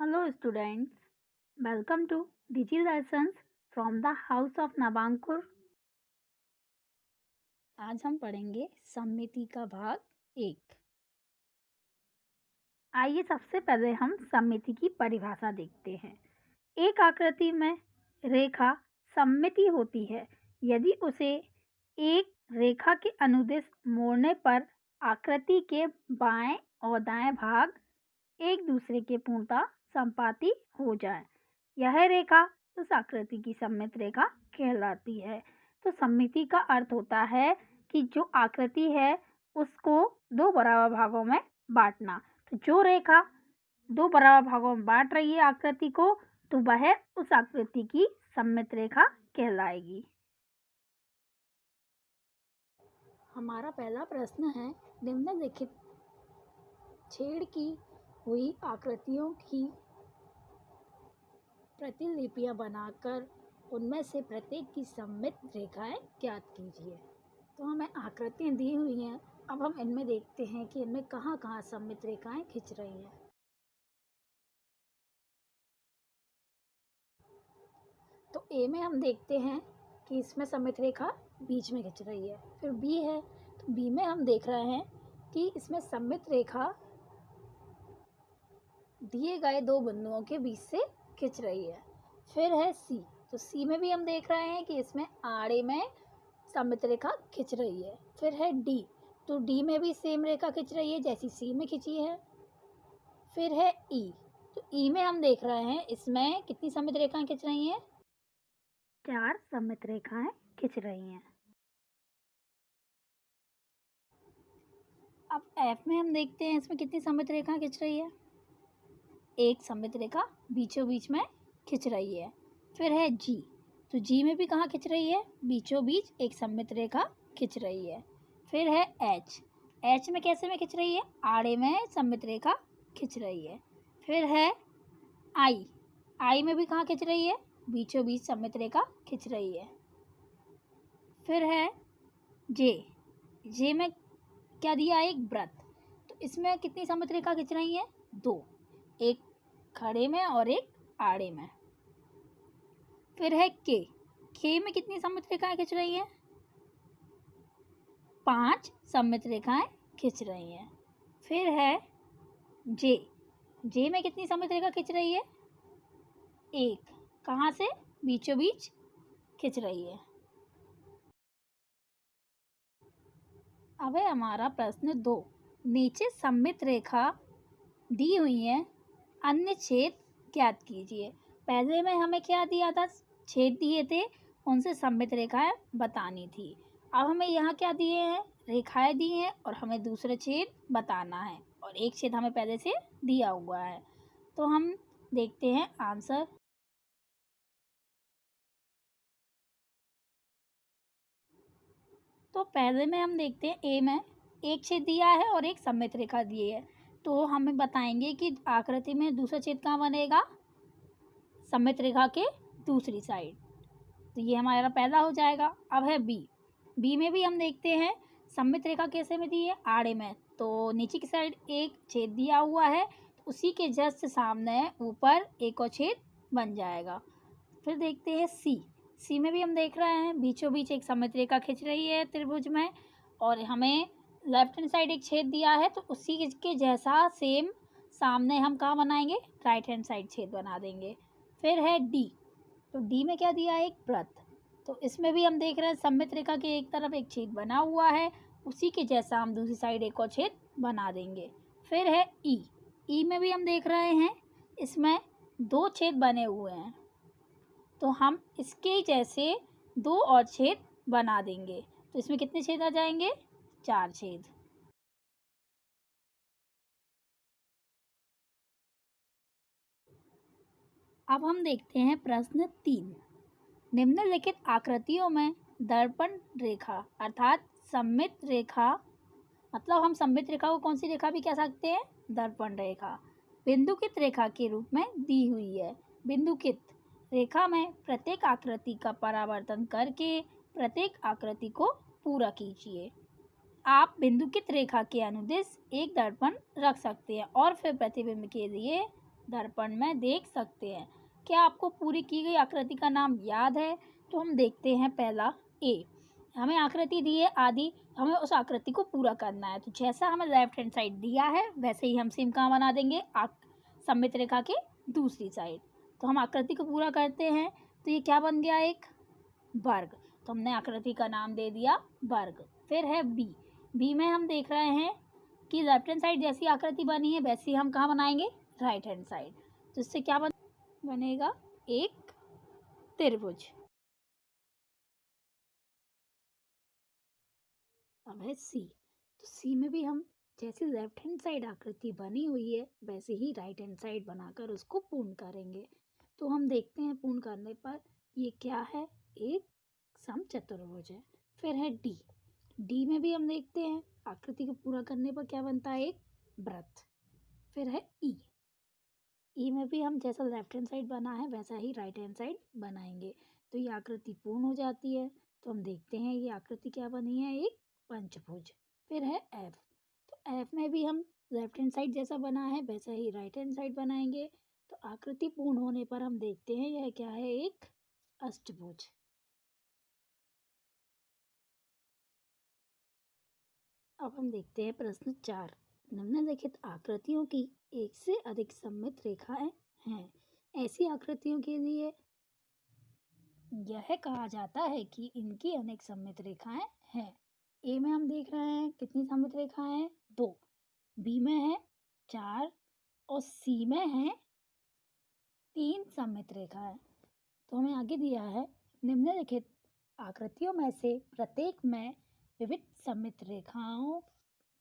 Hello students, welcome to Digi Lessons from the House of Nabankur. आज हम पढ़ेंगे सममिति का भाग 1। आइए सबसे पहले हम सममिति की परिभाषा देखते हैं। एक आकृति में रेखा सममिति होती है यदि उसे एक रेखा के अनुदिश मोड़ने पर आकृति के बाएं और दाएं भाग एक दूसरे के पूर्णतः संपाती हो जाए। यह रेखा उस आकृति की सममित रेखा कहलाती है। तो सममिति का अर्थ होता है कि जो आकृति है उसको दो बराबर भागों में बांटना। तो जो रेखा दो बराबर भागों में बांट रही है आकृति को, तो वह उस आकृति की सममित रेखा कहलाएगी। हमारा पहला प्रश्न है, निम्नलिखित छेद की हुई आकृतियों की प्रतिलिपियां बनाकर उनमें से प्रत्येक की सममित रेखाएं ज्ञात कीजिए। तो हमें आकृतियां दी हुई हैं। अब हम इनमें देखते हैं कि इनमें कहाँ कहाँ सममित रेखाएं खिंच रही हैं। तो ए में हम देखते हैं कि इसमें सममित रेखा बीच में खिंच रही है। फिर बी है, तो बी में हम देख रहे हैं कि इसमें सममित रेखा दिए गए दो बिंदुओं के बीच से खिंच रही है। फिर है सी, तो सी में भी हम देख रहे हैं कि इसमें आड़े में सममित रेखा खिंच रही है। फिर है डी, तो डी में भी सेम रेखा खिंच रही है जैसी सी में खिंची है। फिर है ई, तो ई में हम देख रहे हैं इसमें कितनी सममित रेखाएं खिंच रही हैं? 4 सममित रेखाएं खिंच रही हैं। अब एफ में हम देखते हैं इसमें कितनी सममित रेखाएं खिंच रही है? एक सममित रेखा बीचों बीच में खिंच रही है। फिर है जी, तो जी में भी कहाँ खिंच रही है? बीचों बीच एक सममित रेखा खिंच रही है। फिर है एच, एच में कैसे में खिंच रही है? आड़े में सममित रेखा खिंच रही है। फिर है आई, आई में भी कहाँ खिंच रही है? बीचों बीच सममित रेखा खिंच रही है। फिर है जे, जे में क्या दिया? एक वृत्त, तो इसमें कितनी सममित रेखा खिंच रही है? दो, एक खड़े में और एक आड़े में। फिर है के, के में कितनी सममित रेखाएं खिंच रही हैं? 5 सममित रेखाएं खिंच रही हैं। फिर है जे, जे में कितनी सममित रेखा खिंच रही है? एक, कहाँ से? बीचों बीच खिंच रही है। अब है हमारा प्रश्न 2, नीचे सममित रेखा दी हुई है, अन्य छेद ज्ञात कीजिए। पहले में हमें क्या दिया था? छेद दिए थे, उनसे सममित रेखाएं बतानी थी। अब हमें यहाँ क्या दिए हैं? रेखाएं दी हैं और हमें दूसरे छेद बताना है, और एक छेद हमें पहले से दिया हुआ है। तो हम देखते हैं आंसर। तो पहले में हम देखते हैं ए में एक छेद दिया है और एक सममित रेखा दी है। तो हमें बताएंगे कि आकृति में दूसरा छेद कहाँ बनेगा? सममित रेखा के दूसरी साइड। तो ये हमारा पहला हो जाएगा। अब है बी, बी में भी हम देखते हैं सममित रेखा कैसे में दी है? आड़े में, तो नीचे की साइड एक छेद दिया हुआ है, तो उसी के जस्ट सामने ऊपर एक और छेद बन जाएगा। फिर देखते हैं सी, सी में भी हम देख रहे हैं बीचों बीच एक सममित रेखा खिंच रही है त्रिभुज में, और हमें लेफ्ट हैंड साइड एक छेद दिया है, तो उसी के जैसा सेम सामने हम कहाँ बनाएंगे? राइट हैंड साइड छेद बना देंगे। फिर है डी, तो डी में क्या दिया है? एक वृत्त, तो इसमें भी हम देख रहे हैं सममित रेखा के एक तरफ एक छेद बना हुआ है, उसी के जैसा हम दूसरी साइड एक और छेद बना देंगे। फिर है ई, ई में भी हम देख रहे हैं इसमें दो छेद बने हुए हैं, तो हम इसके जैसे दो और छेद बना देंगे। तो इसमें कितने छेद आ जाएंगे? 4 छेद। अब हम देखते हैं प्रश्न 3, निम्नलिखित आकृतियों में दर्पण रेखा अर्थात सममित रेखा, मतलब हम सममित रेखा को कौन सी रेखा भी कह सकते हैं? दर्पण रेखा बिंदुकित रेखा के रूप में दी हुई है। बिंदुकित रेखा में प्रत्येक आकृति का परावर्तन करके प्रत्येक आकृति को पूरा कीजिए। आप बिंदुकित रेखा के अनुदिश एक दर्पण रख सकते हैं और फिर प्रतिबिंब के लिए दर्पण में देख सकते हैं। क्या आपको पूरी की गई आकृति का नाम याद है? तो हम देखते हैं पहला ए। हमें आकृति दी है आदि, हमें उस आकृति को पूरा करना है। तो जैसा हमें लेफ्ट हैंड साइड दिया है वैसे ही हम सेम कहाँ बना देंगे, सममित रेखा के दूसरी साइड। तो हम आकृति को पूरा करते हैं। तो ये क्या बन गया, एक वर्ग। तो हमने आकृति का नाम दे दिया वर्ग। फिर है बी। बी में हम देख रहे हैं कि लेफ्ट हैंड साइड जैसी आकृति बनी है वैसी हम कहाँ बनाएंगे, राइट हैंड साइड। तो इससे क्या बनेगा, एक त्रिभुज। अब है सी। तो सी में भी हम जैसे लेफ्ट हैंड साइड आकृति बनी हुई है वैसे ही राइट हैंड साइड बनाकर उसको पूर्ण करेंगे। तो हम देखते हैं पूर्ण करने पर ये क्या है, एक समचतुर्भुज है। फिर है डी। डी में भी हम देखते हैं आकृति को पूरा करने पर क्या बनता है, एक वृत्त। फिर है ई। ई में भी हम जैसा लेफ्ट हैंड साइड बना है वैसा ही राइट हैंड साइड बनाएंगे। तो ये आकृति पूर्ण हो जाती है। तो हम देखते हैं ये आकृति क्या बनी है, एक पंचभुज। फिर है एफ। तो एफ में भी हम लेफ्ट हैंड साइड जैसा बना है वैसा ही राइट हैंड साइड बनाएंगे। तो आकृति पूर्ण होने पर हम देखते हैं यह क्या है, एक अष्टभुज। अब हम देखते हैं प्रश्न 4। निम्नलिखित आकृतियों की एक से अधिक सममित रेखाएं हैं। ऐसी आकृतियों के लिए यह कहा जाता है कि इनकी अनेक सममित रेखाएं हैं। ए में हम देख रहे हैं कितनी सममित रेखाएं हैं, 2। बी में है 4 और सी में है 3 सममित रेखाएं। तो हमें आगे दिया है निम्नलिखित आकृतियों में से प्रत्येक में विविध सममित रेखाओं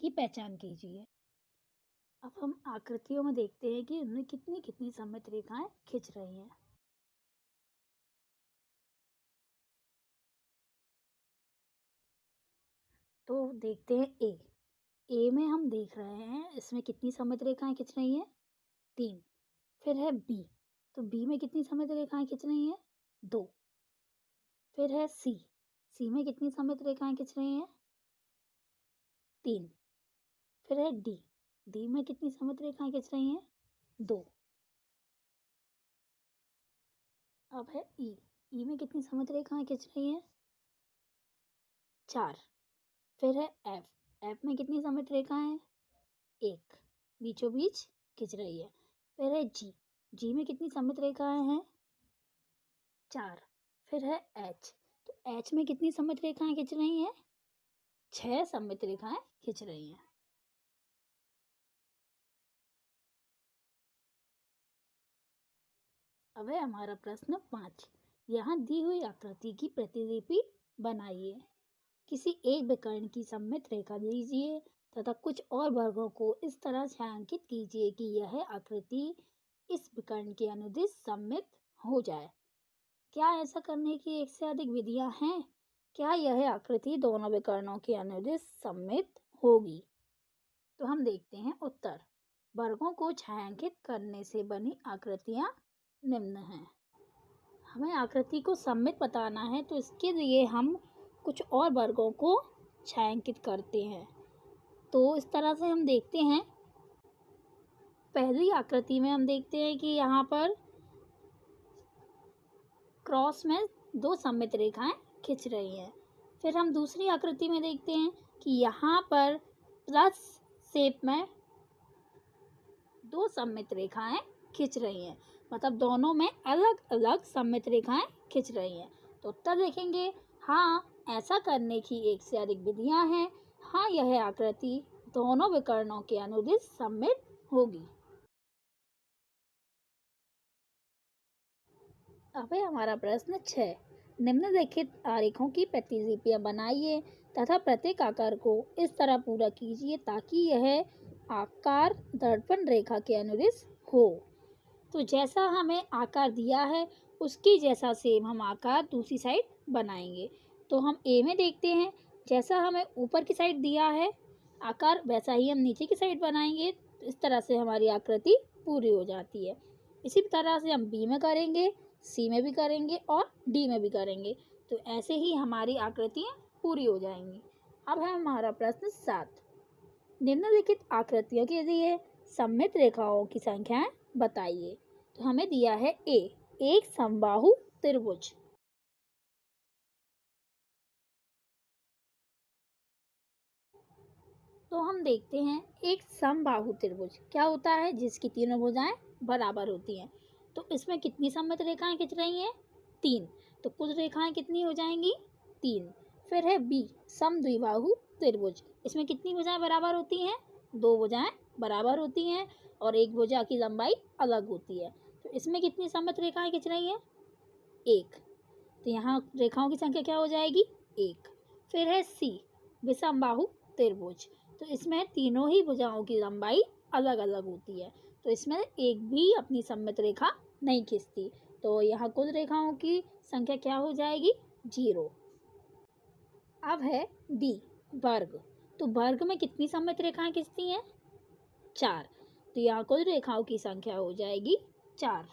की पहचान कीजिए। अब हम आकृतियों में देखते हैं कि उनमें कितनी कितनी सममित रेखाएं खिंच रही हैं। तो देखते हैं ए। ए में हम देख रहे हैं इसमें कितनी सममित रेखाएं खिंच रही हैं, 3। फिर है बी। तो बी में कितनी सममित रेखाएं खिंच रही हैं, 2। फिर है सी। सी में कितनी सममित रेखाएं खिंच रही हैं, 3। फिर है डी। डी में कितनी सममित रेखाएं खिंच रही हैं, 2। अब है ई। ई में कितनी सममित रेखाएं खिंच रही हैं, 4। फिर है एफ। एफ में कितनी सममित रेखाएं हैं, 1। बीचों बीच खिंच रही है। फिर है जी। जी में कितनी सममित रेखाएं हैं, 4। फिर है एच। तो एच में कितनी सममित रेखाएं खिंच रही हैं, 6 सममित रेखाएं खिंच रही हैं। अब है हमारा प्रश्न 5। यहाँ दी हुई आकृति की प्रतिलिपि बनाइए। किसी एक विकर्ण की सममित रेखा लीजिए तथा कुछ और वर्गों को इस तरह छायांकित कीजिए कि यह आकृति इस विकर्ण के अनुदिश सममित हो जाए। क्या ऐसा करने की एक से अधिक विधियां हैं? क्या यह आकृति दोनों विकर्णों के अनुदिश सममित होगी? तो हम देखते हैं उत्तर। वर्गों को छायांकित करने से बनी आकृतियां निम्न हैं। हमें आकृति को सममित बताना है तो इसके लिए हम कुछ और वर्गों को छायांकित करते हैं। तो इस तरह से हम देखते हैं, पहली आकृति में हम देखते हैं कि यहाँ पर क्रॉस में 2 सममित रेखाएं खिंच रही हैं। फिर हम दूसरी आकृति में देखते हैं कि यहाँ पर प्लस शेप में 2 सममित रेखाएं खिंच रही हैं, मतलब दोनों में अलग अलग सममित रेखाएं खिंच रही हैं। तो उत्तर देखेंगे, हाँ ऐसा करने की एक से अधिक विधियां हैं। हाँ यह आकृति दोनों विकर्णों के अनुदिश सममित होगी। अब है हमारा प्रश्न 6। निम्नलिखित आरेखों की प्रतिलिपियां बनाइए तथा प्रत्येक आकार को इस तरह पूरा कीजिए ताकि यह आकार दर्पण रेखा के अनुदिश हो। तो जैसा हमें आकार दिया है उसकी जैसा सेम हम आकार दूसरी साइड बनाएंगे। तो हम ए में देखते हैं, जैसा हमें ऊपर की साइड दिया है आकार वैसा ही हम नीचे की साइड बनाएंगे। इस तरह से हमारी आकृति पूरी हो जाती है। इसी तरह से हम बी में करेंगे, सी में भी करेंगे और डी में भी करेंगे। तो ऐसे ही हमारी आकृतियाँ पूरी हो जाएंगी। अब है हमारा प्रश्न 7। निम्नलिखित आकृतियों के लिए सममित रेखाओं की संख्याएं बताइए। तो हमें दिया है ए, एक समबाहु त्रिभुज। तो हम देखते हैं एक समबाहु त्रिभुज क्या होता है, जिसकी तीनों भुजाएं बराबर होती हैं। तो इसमें कितनी सममित रेखाएं खिंच रही हैं? 3। तो कुल रेखाएं कितनी हो जाएंगी? 3। फिर है बी, समद्विबाहु त्रिभुज। इसमें कितनी भुजाएं बराबर होती हैं? 2 भुजाएं बराबर होती हैं और एक भुजा की लंबाई अलग होती है। तो इसमें कितनी सममित रेखाएं खिंच रही हैं? 1। तो यहाँ रेखाओं की संख्या क्या हो जाएगी? 1। फिर है सी, विषमबाहु त्रिभुज। तो इसमें तीनों ही भुजाओं की लंबाई अलग अलग होती है, तो इसमें एक भी अपनी सममित रेखा नहीं खिंचती। तो यहाँ कुल रेखाओं की संख्या क्या हो जाएगी? 0। अब है डी, वर्ग। तो वर्ग में कितनी सममित रेखाएं खिंचती हैं? 4। तो यहाँ कुल रेखाओं की संख्या हो जाएगी 4।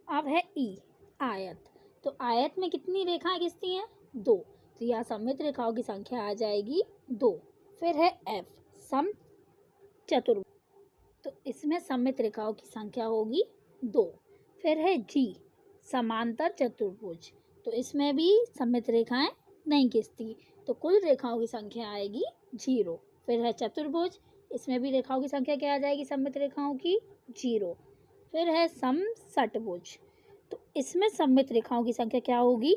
अब है ई, आयत। तो आयत में कितनी रेखाएं खिंचती हैं? 2। तो यहाँ सममित रेखाओं की संख्या आ जाएगी 2। फिर है एफ, सम चतुर्भुज। तो इसमें सममित रेखाओं की संख्या होगी 2। फिर है जी, समांतर चतुर्भुज। तो इसमें भी सममित रेखाएं नहीं खिंचती, तो कुल रेखाओं की संख्या आएगी 0। फिर है चतुर्भुज, इसमें भी रेखाओं की संख्या क्या आ जाएगी सममित रेखाओं की? 0। फिर है समषटभुज। तो इसमें सममित रेखाओं की संख्या क्या होगी?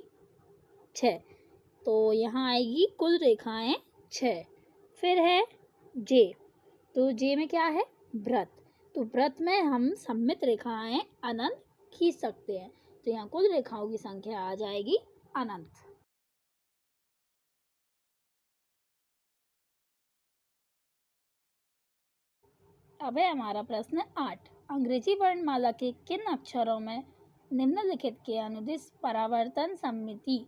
6। तो यहाँ आएगी कुल रेखाएं 6। फिर है जे। तो जे में क्या है? वृत्त। तो वृत्त में हम सममित रेखाएं अनंत खींच सकते हैं, तो यहाँ कुल रेखाओं की संख्या आ जाएगी अनंत। अब है हमारा प्रश्न 8। अंग्रेजी वर्णमाला के किन अक्षरों में निम्नलिखित के अनुदिश परावर्तन समिति,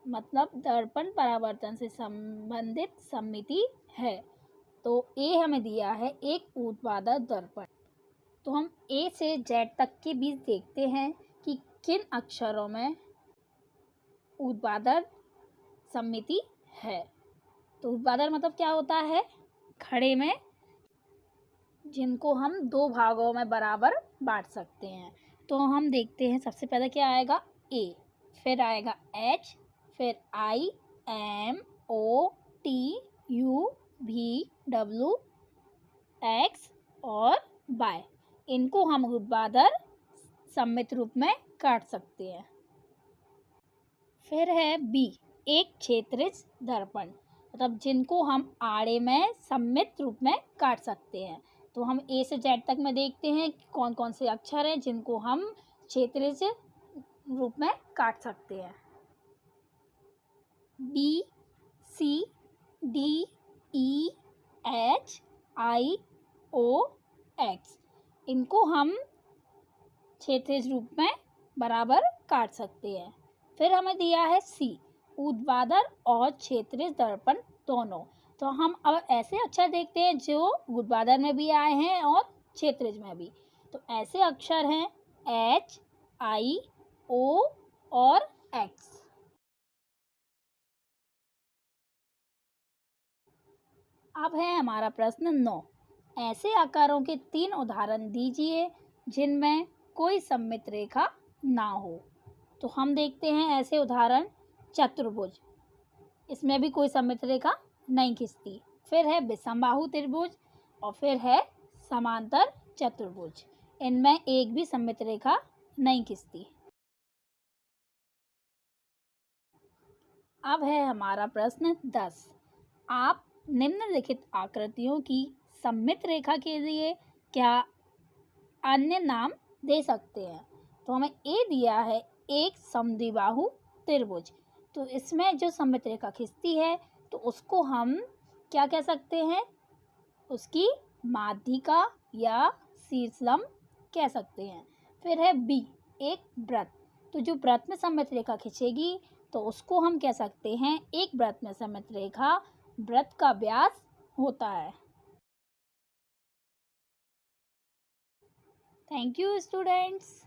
मतलब दर्पण परावर्तन से संबंधित समिति है? तो ए हमें दिया है एक ऊर्ध्वाधर दर्पण। तो हम ए से जेड तक के बीच देखते हैं कि किन अक्षरों में ऊर्ध्वाधर समिति है। तो ऊर्ध्वाधर मतलब क्या होता है? खड़े में, जिनको हम 2 भागों में बराबर बांट सकते हैं। तो हम देखते हैं, सबसे पहले क्या आएगा? ए, फिर आएगा एच, फिर I, M, O, T, U, V, W, X और वाई। इनको हम ऊर्ध्वाधर सममित रूप में काट सकते हैं। फिर है बी, एक क्षैतिज दर्पण, मतलब जिनको हम आड़े में सममित रूप में काट सकते हैं। तो हम ए से जेड तक में देखते हैं कि कौन कौन से अक्षर हैं जिनको हम क्षैतिज रूप में काट सकते हैं। बी, सी, डी, ई, एच, आई, ओ, एक्स, इनको हम क्षैतिज रूप में बराबर काट सकते हैं। फिर हमें दिया है सी, ऊर्ध्वाधर और क्षैतिज दर्पण दोनों। तो हम अब ऐसे अक्षर देखते हैं जो ऊर्ध्वाधर में भी आए हैं और क्षैतिज में भी। तो ऐसे अक्षर हैं एच, आई, ओ और एक्स। अब है हमारा प्रश्न 9। ऐसे आकारों के 3 उदाहरण दीजिए जिनमें कोई सममित रेखा ना हो। तो हम देखते हैं ऐसे उदाहरण। चतुर्भुज, इसमें भी कोई सममित रेखा नहीं खिंचती। फिर है विषमबाहु त्रिभुज और फिर है समांतर चतुर्भुज, इनमें एक भी सममित रेखा नहीं खिंचती। अब है हमारा प्रश्न 10। आप निम्नलिखित आकृतियों की सममित रेखा के लिए क्या अन्य नाम दे सकते हैं? तो हमें ए दिया है एक समद्विबाहु त्रिभुज। तो इसमें जो सममित रेखा खिंचती है तो उसको हम क्या कह सकते हैं? उसकी माध्यिका या शीर्षलंब कह सकते हैं। फिर है बी, एक वृत्त। तो जो वृत्त में सममित रेखा खिंचेगी तो उसको हम कह सकते हैं एक वृत्त में सममित रेखा वृत्त का व्यास होता है। Thank you students.